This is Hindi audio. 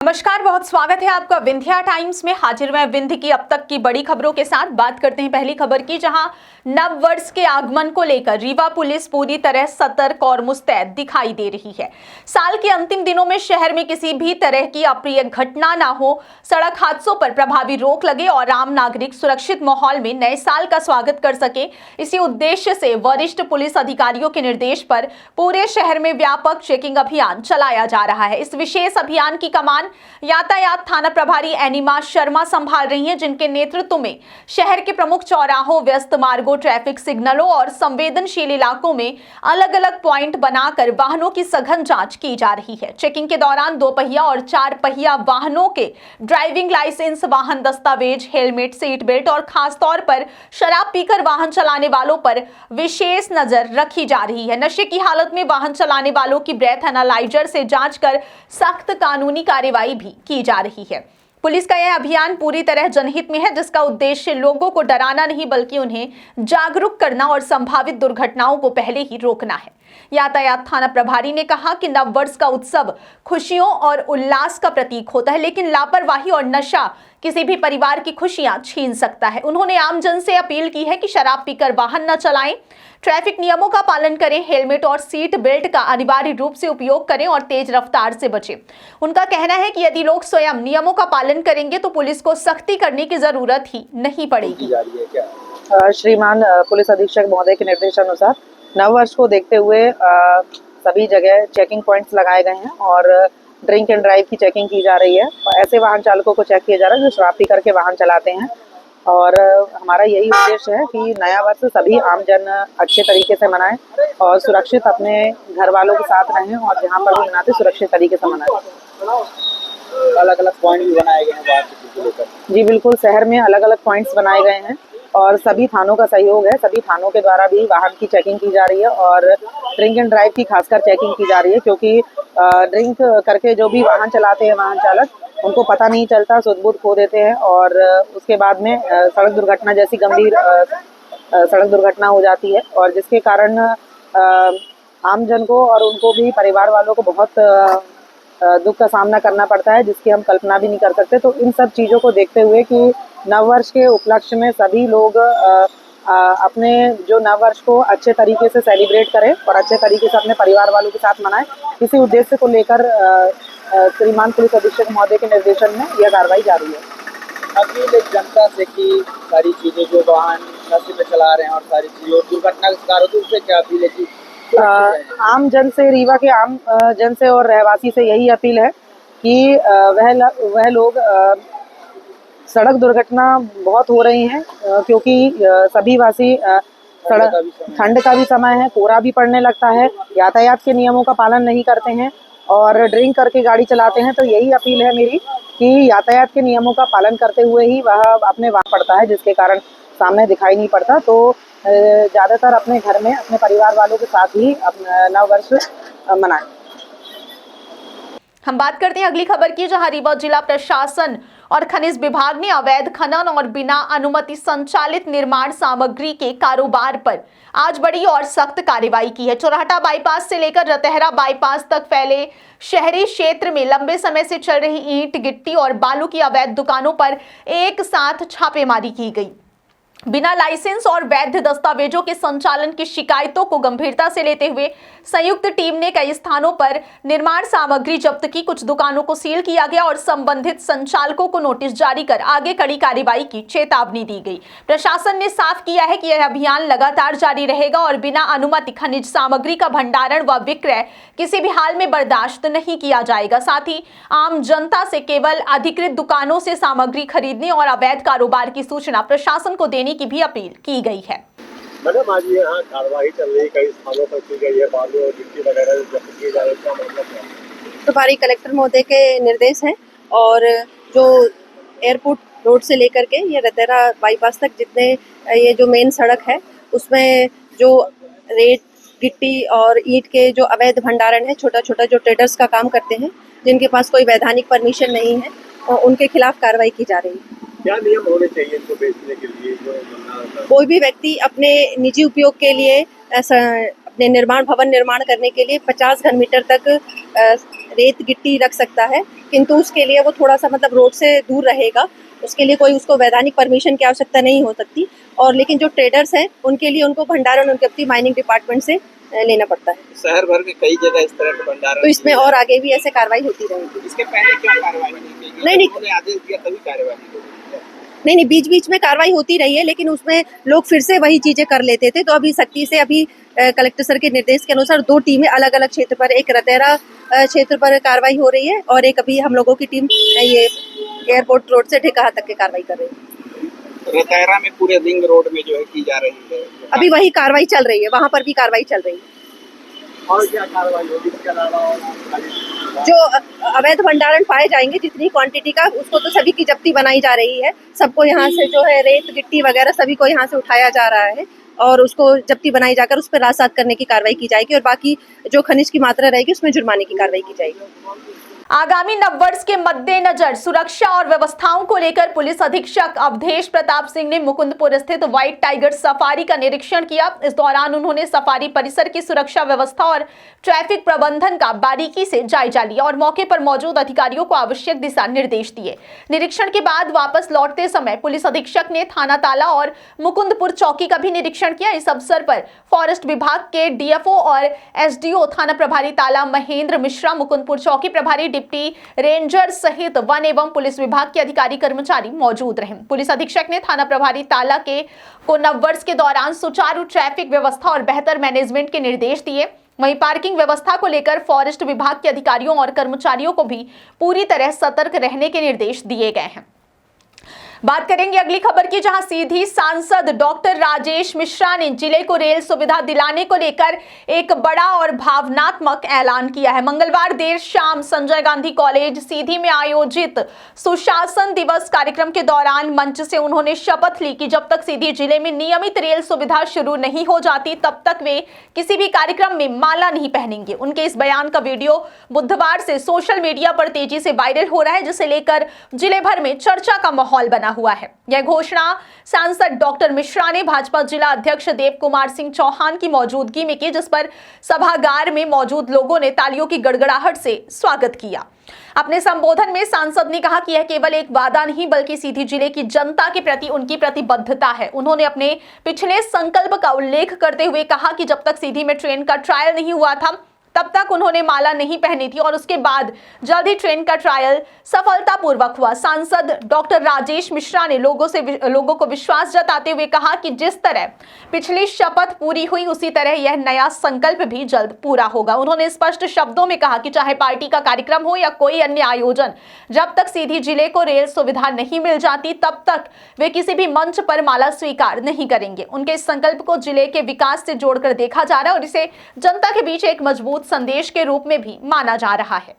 नमस्कार, बहुत स्वागत है आपका विंध्या टाइम्स में। हाजिर मैं विंध्य की अब तक की बड़ी खबरों के साथ। बात करते हैं पहली खबर की, जहां नव वर्ष के आगमन को लेकर रीवा पुलिस पूरी तरह सतर्क और मुस्तैद दिखाई दे रही है। साल के अंतिम दिनों में शहर में किसी भी तरह की अप्रिय घटना ना हो, सड़क हादसों पर प्रभावी रोक लगे और आम नागरिक सुरक्षित माहौल में नए साल का स्वागत कर सके, इसी उद्देश्य से वरिष्ठ पुलिस अधिकारियों के निर्देश पर पूरे शहर में व्यापक चेकिंग अभियान चलाया जा रहा है। इस विशेष अभियान की कमान यातायात थाना प्रभारी एनिमा शर्मा संभाल रही हैं, जिनके नेतृत्व में शहर के प्रमुख चौराहों, व्यस्त मार्गों, ट्रैफिक सिग्नलों और संवेदनशील इलाकों में अलग अलग पॉइंट बनाकर वाहनों की सघन जांच की जा रही है। चेकिंग के दौरान 2 पहिया और 4 पहिया वाहनों के ड्राइविंग लाइसेंस, वाहन दस्तावेज, हेलमेट, सीट बेल्ट और खासतौर पर शराब पीकर वाहन चलाने वालों पर विशेष नजर रखी जा रही है। नशे की हालत में वाहन चलाने वालों की ब्रेथ एनालाइजर से जांच कर सख्त कानूनी कार्रवाई भी की जा रही है। पुलिस का यह अभियान पूरी तरह जनहित में है, जिसका उद्देश्य लोगों को डराना नहीं बल्कि उन्हें जागरूक करना और संभावित दुर्घटनाओं को पहले ही रोकना है। यातायात थाना प्रभारी ने कहा कि नव वर्ष का उत्सव खुशियों और उल्लास का प्रतीक होता है, लेकिन लापरवाही और नशा किसी भी परिवार की खुशियां छीन सकता है। उन्होंने आमजन से अपील की है कि शराब पीकर वाहन न चलाएं, ट्रैफिक नियमों का पालन करें, हेलमेट और सीट बेल्ट का अनिवार्य रूप से उपयोग करें और तेज रफ्तार से बचें। उनका कहना है कि यदि लोग स्वयं नियमों का पालन करेंगे तो पुलिस को सख्ती करने की जरूरत ही नहीं पड़ेगी। श्रीमान पुलिस अधीक्षक महोदय के निर्देशानुसार नव वर्ष को देखते हुए सभी जगह चेकिंग पॉइंट्स लगाए गए हैं और ड्रिंक एंड ड्राइव की चेकिंग की जा रही है। ऐसे वाहन चालकों को चेक किया जा रहा है जो शराब पी करके वाहन चलाते हैं और हमारा यही उद्देश्य है कि नया वर्ष सभी आमजन अच्छे तरीके से मनाएं और सुरक्षित अपने घर वालों के साथ रहें और जहां पर भी मनाते सुरक्षित तरीके से मनाएं। अलग अलग पॉइंट भी बनाए गए हैं वाहन को लेकर। जी बिल्कुल, शहर में अलग अलग पॉइंट्स बनाए गए हैं और सभी थानों का सहयोग है। सभी थानों के द्वारा भी वाहन की चेकिंग की जा रही है और ड्रिंक एंड ड्राइव की खासकर चेकिंग की जा रही है, क्योंकि ड्रिंक करके जो भी वाहन चलाते हैं वाहन चालक, उनको पता नहीं चलता, सुध-बुध खो देते हैं और उसके बाद में सड़क दुर्घटना जैसी गंभीर सड़क दुर्घटना हो जाती है और जिसके कारण आमजन को और उनको भी परिवार वालों को बहुत दुख का सामना करना पड़ता है, जिसकी हम कल्पना भी नहीं कर सकते। तो इन सब चीज़ों को देखते हुए कि नववर्ष के उपलक्ष्य में सभी लोग अपने जो नववर्ष को अच्छे तरीके से सेलिब्रेट करें और अच्छे तरीके से अपने परिवार वालों के साथ मनाएं, इसी उद्देश्य को लेकर श्रीमान पुलिस अधीक्षक महोदय के निर्देशन में यह कार्रवाई जारी है। अपील जनता से कि सारी चीज़ें जो वाहन रास्ते में चला रहे हैं और सारी चीज़ें और दुर्घटना का शिकार होती है, उससे क्या अपील है कि आम जन से, रीवा के आम जन से और रहवासी से यही अपील है कि वह लोग सड़क दुर्घटना बहुत हो रही हैं, क्योंकि सभी वासी सड़क, ठंड का भी समय है, कोहरा भी पड़ने लगता है, यातायात के नियमों का पालन नहीं करते हैं और ड्रिंक करके गाड़ी चलाते हैं। तो यही अपील है मेरी कि यातायात के नियमों का पालन करते हुए ही वह अपने वाहन पड़ता है, जिसके कारण सामने दिखाई नहीं पड़ता। तो ज़्यादातर अपने घर में अपने परिवार वालों के साथ ही अपना नव वर्ष मनाएं। हम बात करते हैं अगली खबर की, जहां रीवा जिला प्रशासन और खनिज विभाग ने अवैध खनन और बिना अनुमति संचालित निर्माण सामग्री के कारोबार पर आज बड़ी और सख्त कार्रवाई की है। चौराहा बाईपास से लेकर रतहरा बाईपास तक फैले शहरी क्षेत्र में लंबे समय से चल रही ईंट, गिट्टी और बालू की अवैध दुकानों पर एक साथ छापेमारी की गई। बिना लाइसेंस और वैध दस्तावेजों के संचालन की शिकायतों को गंभीरता से लेते हुए संयुक्त टीम ने कई स्थानों पर निर्माण सामग्री जब्त की, कुछ दुकानों को सील किया गया और संबंधित संचालकों को नोटिस जारी कर आगे कड़ी कार्रवाई की चेतावनी दी गई। प्रशासन ने साफ किया है कि यह अभियान लगातार जारी रहेगा और बिना अनुमति खनिज सामग्री का भंडारण व विक्रय किसी भी हाल में बर्दाश्त नहीं किया जाएगा। साथ ही आम जनता से केवल अधिकृत दुकानों से सामग्री खरीदने और अवैध कारोबार की सूचना प्रशासन को देने की भी अपील की गई है। मैडम, आज यहाँ कार्रवाई चल रही है, कई स्थानों पर की गई है, बालू और गिट्टी वगैरह जब्त किए जा रहे हैं, क्या मतलब है? प्रभारी कलेक्टर महोदय के निर्देश हैं और जो एयरपोर्ट रोड से लेकर के ये रतहरा बाईपास तक जितने ये जो मेन सड़क है उसमें जो रेत, गिट्टी और ईंट के जो अवैध भंडारण है, छोटा छोटा जो ट्रेडर्स का काम करते हैं, जिनके पास कोई वैधानिक परमिशन नहीं है, और उनके खिलाफ कार्रवाई की जा रही है। क्या नियम होने चाहिए इनको बेचने के लिए? कोई भी व्यक्ति अपने निजी उपयोग के लिए निर्माण भवन निर्माण करने के लिए 50 घन मीटर तक रेत गिट्टी रख सकता है, किंतु उसके लिए वो थोड़ा सा मतलब रोड से दूर रहेगा। उसके लिए कोई उसको वैधानिक परमिशन की आवश्यकता नहीं हो सकती। और लेकिन जो ट्रेडर्स हैं उनके लिए उनको भंडारण उनके अपनी माइनिंग डिपार्टमेंट से लेना पड़ता है। शहर भर में कई जगह इस तरह के भंडारण, तो इसमें और आगे भी ऐसे कार्रवाई होती रहेगी। इसके पहले क्या कार्रवाई नहीं की? नहीं, उन्होंने आदेश दिया तभी कार्रवाई हुई। नहीं, बीच बीच में कार्रवाई होती रही है, लेकिन उसमें लोग फिर से वही चीजें कर लेते थे। तो अभी सख्ती से अभी कलेक्टर सर के निर्देश के अनुसार 2 टीमें अलग अलग क्षेत्र पर, एक रतेरा क्षेत्र पर कार्रवाई हो रही है और एक अभी हम लोगों की टीम ये एयरपोर्ट रोड से ढेकाहा तक की कार्रवाई कर रही है। रतैरा में पूरे रिंग रोड में जो है की जा रही है, अभी वही कार्रवाई चल रही है, वहां पर भी कार्रवाई चल रही है। और क्या कार्रवाई होगी इसके अलावा? जो अवैध भंडारण पाए जाएंगे जितनी क्वांटिटी का, उसको तो सभी की जब्ती बनाई जा रही है। सबको यहाँ से जो है रेत गिट्टी वगैरह सभी को यहाँ से उठाया जा रहा है और उसको जब्ती बनाई जाकर उस पर रासात करने की कार्रवाई की जाएगी और बाकी जो खनिज की मात्रा रहेगी उसमें जुर्माने की कार्रवाई की जाएगी। आगामी नववर्ष के मद्देनजर सुरक्षा और व्यवस्थाओं को लेकर पुलिस अधीक्षक अवधेश प्रताप सिंह ने मुकुंदपुर स्थित व्हाइट टाइगर सफारी का निरीक्षण किया। इस दौरान उन्होंने सफारी परिसर की सुरक्षा व्यवस्था और ट्रैफिक प्रबंधन का बारीकी से जायजा लिया और मौके पर मौजूद अधिकारियों को आवश्यक दिशा निर्देश दिए। निरीक्षण के बाद वापस लौटते समय पुलिस अधीक्षक ने थाना ताला और मुकुंदपुर चौकी का भी निरीक्षण किया। इस अवसर पर फॉरेस्ट विभाग के डीएफओ और एसडीओ थाना प्रभारी ताला महेंद्र मिश्रा, मुकुंदपुर चौकी प्रभारी डिप्टी रेंजर सहित वन एवं पुलिस विभाग के अधिकारी कर्मचारी मौजूद रहे। पुलिस अधीक्षक ने थाना प्रभारी ताला को नववर्ष के दौरान सुचारू ट्रैफिक व्यवस्था और बेहतर मैनेजमेंट के निर्देश दिए। वहीं पार्किंग व्यवस्था को लेकर फॉरेस्ट विभाग के अधिकारियों और कर्मचारियों को भी पूरी तरह सतर्क रहने के निर्देश दिए गए हैं। बात करेंगे अगली खबर की, जहां सीधी सांसद डॉक्टर राजेश मिश्रा ने जिले को रेल सुविधा दिलाने को लेकर एक बड़ा और भावनात्मक ऐलान किया है। मंगलवार देर शाम संजय गांधी कॉलेज सीधी में आयोजित सुशासन दिवस कार्यक्रम के दौरान मंच से उन्होंने शपथ ली कि जब तक सीधी जिले में नियमित रेल सुविधा शुरू नहीं हो जाती तब तक वे किसी भी कार्यक्रम में माला नहीं पहनेंगे। उनके इस बयान का वीडियो बुधवार से सोशल मीडिया पर तेजी से वायरल हो रहा है, जिसे लेकर जिले भर में चर्चा का माहौल बना हुआ है। यह घोषणा सांसद डॉक्टर मिश्रा ने भाजपा जिला अध्यक्ष देव कुमार सिंह चौहान की मौजूदगी में की, जिस पर सभागार में मौजूद लोगों ने तालियों की गड़गड़ाहट से स्वागत किया। अपने संबोधन में सांसद ने कहा कि यह केवल एक वादा नहीं बल्कि सीधी जिले की जनता के प्रति उनकी प्रतिबद्धता है। उन्होंने अपने पिछले संकल्प का उल्लेख करते हुए कहा कि जब तक सीधी में ट्रेन का ट्रायल नहीं हुआ था तब तक उन्होंने माला नहीं पहनी थी और उसके बाद जल्द ही ट्रेन का ट्रायल सफलतापूर्वक हुआ। सांसद डॉक्टर राजेश मिश्रा ने लोगों को विश्वास जताते हुए कहा कि जिस तरह पिछली शपथ पूरी हुई उसी तरह यह नया संकल्प भी जल्द पूरा होगा। उन्होंने स्पष्ट शब्दों में कहा कि चाहे पार्टी का कार्यक्रम हो या कोई अन्य आयोजन, जब तक सीधी जिले को रेल सुविधा नहीं मिल जाती तब तक वे किसी भी मंच पर माला स्वीकार नहीं करेंगे। उनके इस संकल्प को जिले के विकास से जोड़कर देखा जा रहा है और इसे जनता के बीच एक मजबूत संदेश के रूप में भी माना जा रहा है।